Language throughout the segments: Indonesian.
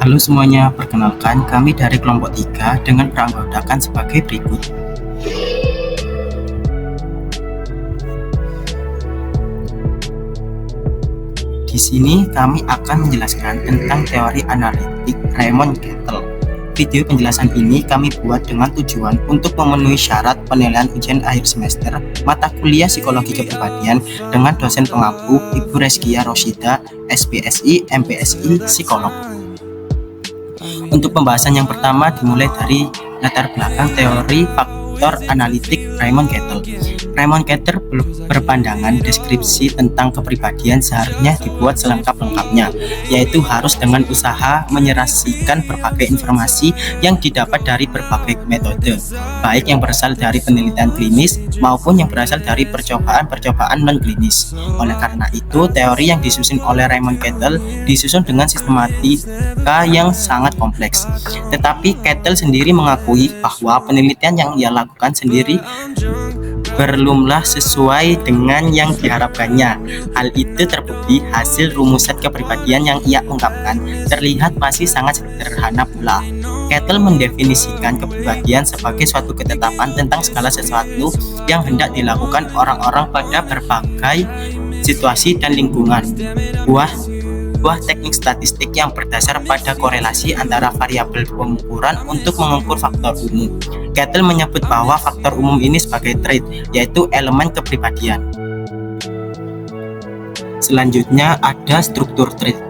Halo semuanya, perkenalkan kami dari kelompok 3 dengan beranggotakan sebagai berikut. Di sini kami akan menjelaskan tentang teori analitik Raymond Cattell. Video penjelasan ini kami buat dengan tujuan untuk memenuhi syarat penilaian ujian akhir semester mata kuliah Psikologi Kepribadian dengan dosen pengampu Ibu Rezkia Roshida, SPSI, MPSI, Psikolog. Untuk pembahasan yang pertama dimulai dari latar belakang teori faktor analitik Raymond Cattell. Raymond Cattell berpandangan deskripsi tentang kepribadian seharusnya dibuat selengkap-lengkapnya, yaitu harus dengan usaha menyerasikan berbagai informasi yang didapat dari berbagai metode, baik yang berasal dari penelitian klinis maupun yang berasal dari percobaan-percobaan non-klinis. Oleh karena itu, teori yang disusun oleh Raymond Cattell disusun dengan sistematika yang sangat kompleks. Tetapi Cattell sendiri mengakui bahwa penelitian yang ia lakukan sendiri belumlah sesuai dengan yang diharapkannya. Hal itu terbukti hasil rumusan kepribadian yang ia ungkapkan terlihat masih sangat sederhana pula. Cattell mendefinisikan kepribadian sebagai suatu ketetapan tentang segala sesuatu yang hendak dilakukan orang-orang pada berbagai situasi dan lingkungan. Buah teknik statistik yang berdasar pada korelasi antara variabel pengukuran untuk mengukur faktor umum. Cattell menyebut bahwa faktor umum ini sebagai trait, yaitu elemen kepribadian. Selanjutnya ada struktur trait.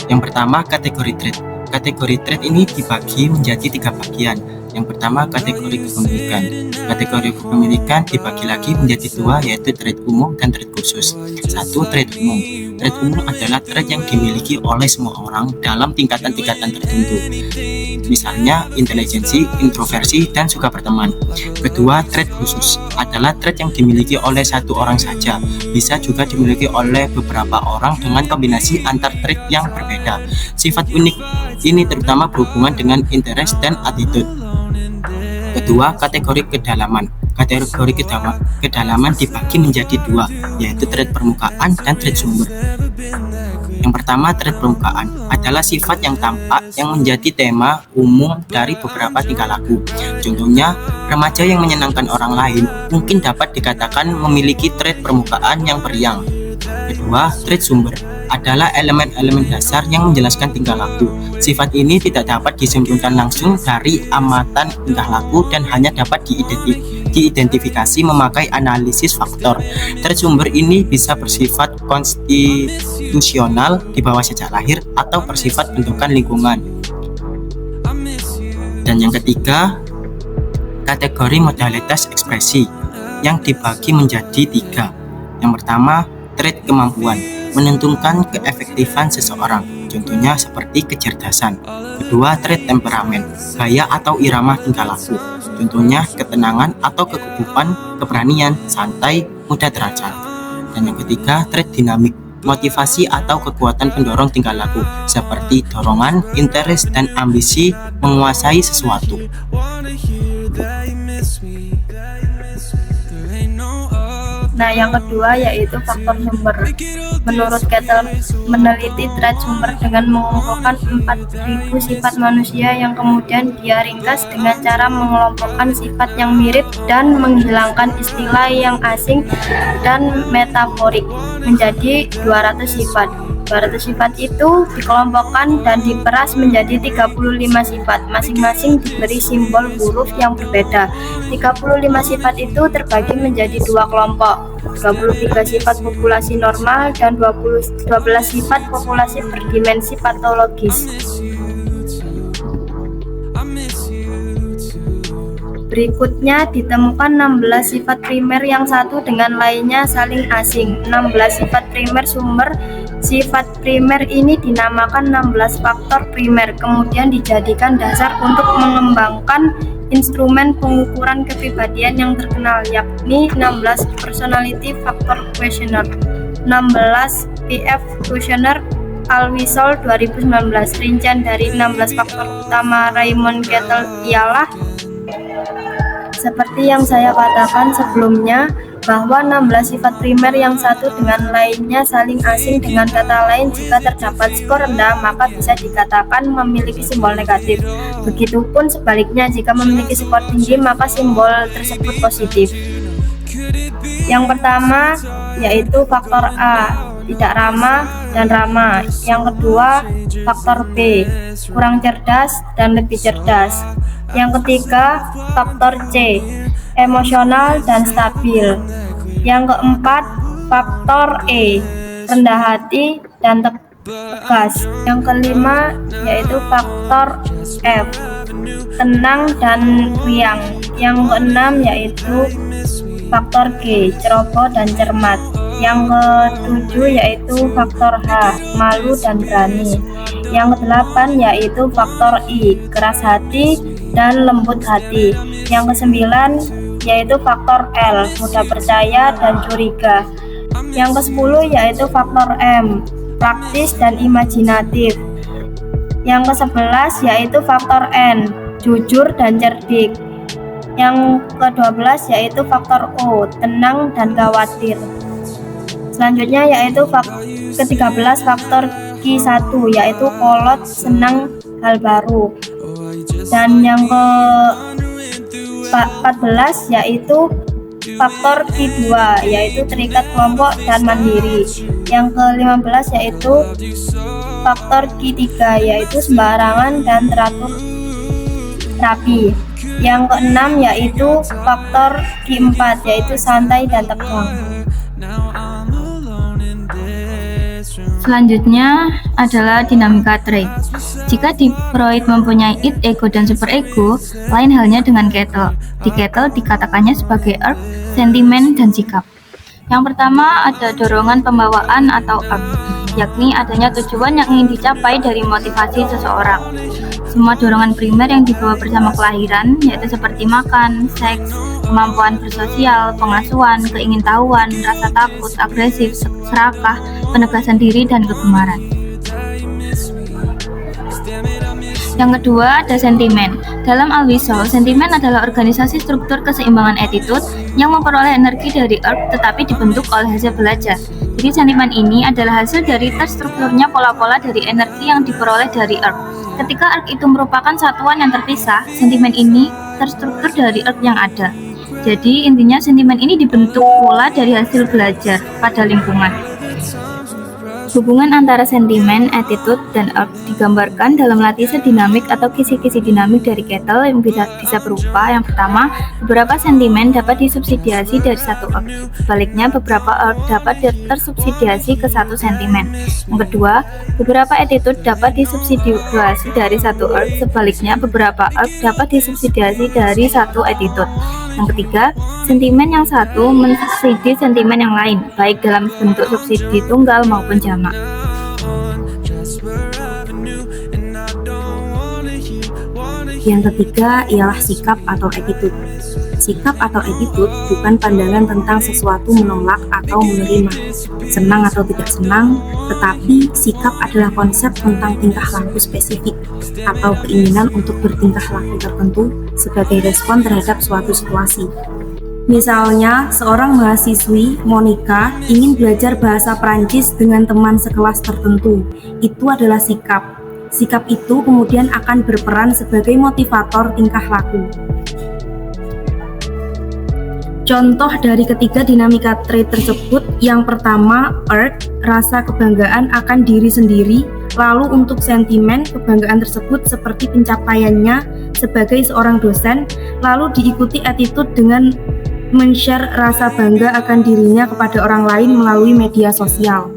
Yang pertama, kategori trait. Kategori trait ini dibagi menjadi 3 bagian. Yang pertama, kategori kepemilikan. Kategori kepemilikan dibagi lagi menjadi 2, yaitu trait umum dan trait khusus. 1. Trait umum. Trait umum adalah trait yang dimiliki oleh semua orang dalam tingkatan-tingkatan tertentu. Misalnya, intelijensi, introversi, dan suka berteman. Kedua, trait khusus adalah trait yang dimiliki oleh satu orang saja. Bisa juga dimiliki oleh beberapa orang dengan kombinasi antar trait yang berbeda. Sifat unik ini terutama berhubungan dengan interest dan attitude. Kedua, kategori kedalaman. Kategori kedalaman dibagi menjadi 2, yaitu trait permukaan dan trait sumber. Yang pertama, trait permukaan adalah sifat yang tampak yang menjadi tema umum dari beberapa tingkah laku. Contohnya, remaja yang menyenangkan orang lain mungkin dapat dikatakan memiliki trait permukaan yang periang. Kedua, trait sumber adalah elemen-elemen dasar yang menjelaskan tingkah laku. Sifat ini tidak dapat disimpulkan langsung dari amatan tingkah laku dan hanya dapat diidentifikasi memakai analisis faktor. Trait sumber ini bisa bersifat konstitusional di bawah sejak lahir atau bersifat bentukan lingkungan. Dan yang ketiga, kategori modalitas ekspresi yang dibagi menjadi 3. Yang pertama, trait kemampuan menentukan keefektifan seseorang, contohnya seperti kecerdasan. Kedua, trait temperamen, gaya atau irama tingkah laku, contohnya ketenangan atau kegugupan, keberanian, santai, mudah terancam. Dan yang ketiga, trait dinamik, motivasi atau kekuatan pendorong tingkah laku, seperti dorongan, interest, dan ambisi menguasai sesuatu. Nah, yang kedua yaitu faktor sumber. Menurut Cattell, meneliti trait sumber dengan mengumpulkan 4.000 sifat manusia yang kemudian dia ringkas dengan cara mengelompokkan sifat yang mirip dan menghilangkan istilah yang asing dan metaforik menjadi 200 sifat. 200 sifat itu dikelompokkan dan diperas menjadi 35 sifat, masing-masing diberi simbol huruf yang berbeda. 35 sifat itu terbagi menjadi 2 kelompok, 23 sifat populasi normal dan 12 sifat populasi berdimensi patologis. Berikutnya ditemukan 16 sifat primer yang satu dengan lainnya saling asing. 16 sifat primer sumber. Sifat primer ini dinamakan 16 faktor primer, kemudian dijadikan dasar untuk mengembangkan instrumen pengukuran kepribadian yang terkenal, yakni 16 Personality Factor Questionnaire, 16 PF Questionnaire Al-Wisol 2019. Rincian dari 16 faktor utama Raymond Cattell ialah seperti yang saya katakan sebelumnya, bahwa 16 sifat primer yang satu dengan lainnya saling asing. Dengan kata lain, jika terdapat skor rendah, maka bisa dikatakan memiliki simbol negatif. Begitupun sebaliknya, jika memiliki skor tinggi, maka simbol tersebut positif. Yang pertama yaitu faktor A, tidak ramah dan ramah. Yang kedua, faktor B, kurang cerdas dan lebih cerdas. Yang ketiga, faktor C, emosional dan stabil. Yang keempat, faktor E, rendah hati dan tegas. Yang kelima yaitu faktor F, tenang dan riang. Yang keenam yaitu faktor G, ceroboh dan cermat. Yang ketujuh yaitu faktor H, malu dan berani. Yang kedelapan yaitu faktor I, keras hati dan lembut hati. Yang kesembilan yaitu faktor L, mudah percaya dan curiga. Yang kesepuluh yaitu faktor M, praktis dan imajinatif. Yang kesebelas yaitu faktor N, jujur dan cerdik. Yang ke-12 yaitu faktor O, tenang dan khawatir. Selanjutnya yaitu ke-13 faktor Q1 yaitu kolot, senang hal baru. Dan yang ke-14 yaitu faktor Q2 yaitu terikat kelompok dan mandiri. Yang ke-15 yaitu faktor Q3 yaitu sembarangan dan teratur rapi. Yang ke-6 yaitu faktor Q4 yaitu santai dan tegang. Selanjutnya adalah dinamika trait. Jika di Freud mempunyai id, ego, dan superego, lain halnya dengan Kettle. Di Kettle dikatakannya sebagai urge, sentimen, dan sikap. Yang pertama ada dorongan pembawaan atau urge, yakni adanya tujuan yang ingin dicapai dari motivasi seseorang. Semua dorongan primer yang dibawa bersama kelahiran, yaitu seperti makan, seks, kemampuan bersosial, pengasuhan, keingintahuan, rasa takut, agresif, serakah, penegasan diri, dan kegemaran. Yang kedua ada sentimen. Dalam Alwiso, sentimen adalah organisasi struktur keseimbangan attitude yang memperoleh energi dari urge tetapi dibentuk oleh hasil belajar. Jadi sentimen ini adalah hasil dari terstrukturnya pola-pola dari energi yang diperoleh dari urge. Ketika urge itu merupakan satuan yang terpisah, sentimen ini terstruktur dari urge yang ada. Jadi intinya sentimen ini dibentuk pula dari hasil belajar pada lingkungan. Hubungan antara sentimen, attitude, dan urge digambarkan dalam lattice dinamik atau kisi-kisi dinamik dari Kettle yang bisa berupa yang pertama, beberapa sentimen dapat disubsidiasi dari satu urge. Sebaliknya, beberapa urge dapat tersubsidiasi ke satu sentimen. Yang kedua, beberapa attitude dapat disubsidiasi dari satu urge. Sebaliknya, beberapa urge dapat disubsidiasi dari satu attitude. Yang ketiga, sentimen yang satu mensubsidi sentimen yang lain, baik dalam bentuk subsidi tunggal maupun jamak. Yang ketiga ialah sikap atau attitude. Sikap atau attitude bukan pandangan tentang sesuatu menolak atau menerima, senang atau tidak senang, tetapi sikap adalah konsep tentang tingkah laku spesifik atau keinginan untuk bertingkah laku tertentu sebagai respon terhadap suatu situasi. Misalnya, seorang mahasiswi, Monica, ingin belajar bahasa Prancis dengan teman sekelas tertentu. Itu adalah sikap. Sikap itu kemudian akan berperan sebagai motivator tingkah laku. Contoh dari ketiga dinamika trait tersebut, yang pertama, urge, rasa kebanggaan akan diri sendiri, lalu untuk sentimen, kebanggaan tersebut seperti pencapaiannya sebagai seorang dosen, lalu diikuti attitude dengan men-share rasa bangga akan dirinya kepada orang lain melalui media sosial.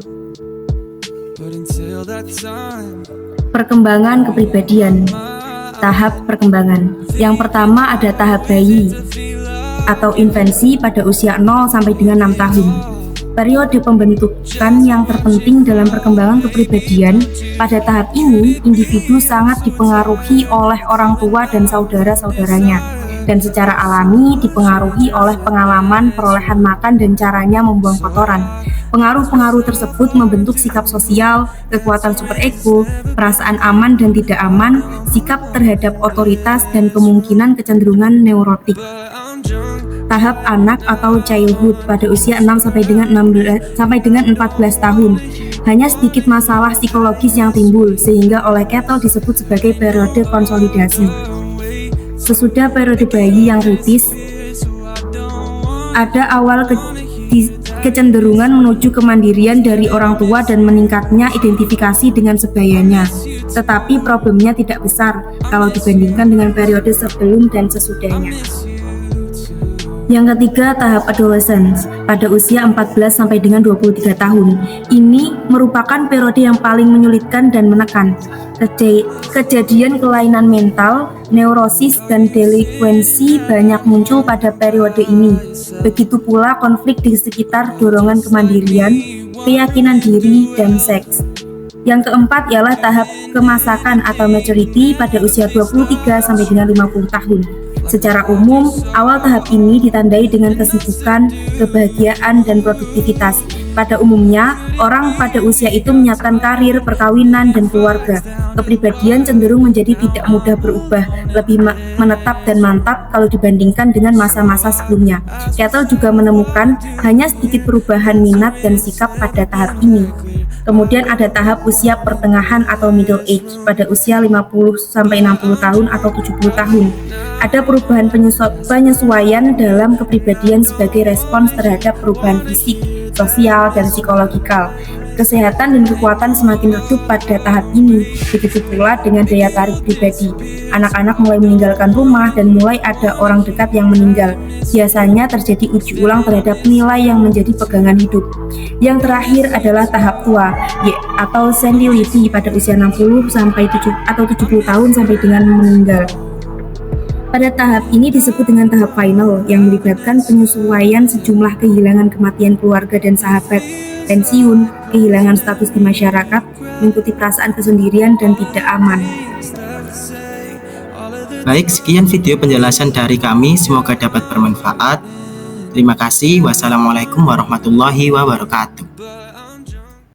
Perkembangan kepribadian. Tahap perkembangan. Yang pertama ada tahap bayi atau infansi pada usia 0 sampai dengan 6 tahun. Periode pembentukan yang terpenting dalam perkembangan kepribadian. Pada tahap ini, individu sangat dipengaruhi oleh orang tua dan saudara-saudaranya, dan secara alami dipengaruhi oleh pengalaman, perolehan makan, dan caranya membuang kotoran. Pengaruh-pengaruh tersebut membentuk sikap sosial, kekuatan superego, perasaan aman dan tidak aman, sikap terhadap otoritas, dan kemungkinan kecenderungan neurotik. tahap anak atau childhood pada usia 6 sampai dengan 14 tahun. Hanya sedikit masalah psikologis yang timbul sehingga oleh Kettle disebut sebagai periode konsolidasi. Sesudah periode bayi yang kritis, ada awal kecenderungan menuju kemandirian dari orang tua dan meningkatnya identifikasi dengan sebayanya. Tetapi problemnya tidak besar kalau dibandingkan dengan periode sebelum dan sesudahnya. Yang ketiga, tahap adolescence pada usia 14 sampai dengan 23 tahun. Ini merupakan periode yang paling menyulitkan dan menekan. Kejadian kelainan mental, neurosis, dan delinkuensi banyak muncul pada periode ini. Begitu pula konflik di sekitar dorongan kemandirian, keyakinan diri, dan seks. Yang keempat ialah tahap kemasakan atau maturity pada usia 23 sampai dengan 50 tahun. Secara umum, awal tahap ini ditandai dengan kesibukan, kebahagiaan, dan produktivitas. Pada umumnya, orang pada usia itu menyiapkan karir, perkawinan, dan keluarga. Kepribadian cenderung menjadi tidak mudah berubah, lebih menetap dan mantap kalau dibandingkan dengan masa-masa sebelumnya. Kettle juga menemukan hanya sedikit perubahan minat dan sikap pada tahap ini. Kemudian ada tahap usia pertengahan atau middle age pada usia 50 sampai 60 tahun atau 70 tahun. Ada perubahan penyesuaian dalam kepribadian sebagai respons terhadap perubahan fisik, sosial, dan psikologikal. Kesehatan dan kekuatan semakin redup pada tahap ini, begitu pula dengan daya tarik pribadi. Anak-anak mulai meninggalkan rumah dan mulai ada orang dekat yang meninggal. Biasanya terjadi uji ulang terhadap nilai yang menjadi pegangan hidup. Yang terakhir adalah tahap tua, atau senility pada usia 60 sampai 70 tahun sampai dengan meninggal. Pada tahap ini disebut dengan tahap final yang melibatkan penyesuaian sejumlah kehilangan kematian keluarga dan sahabat, pensiun, kehilangan status di masyarakat, mengikuti perasaan kesendirian dan tidak aman. Baik, sekian video penjelasan dari kami, semoga dapat bermanfaat. Terima kasih. Wassalamualaikum warahmatullahi wabarakatuh.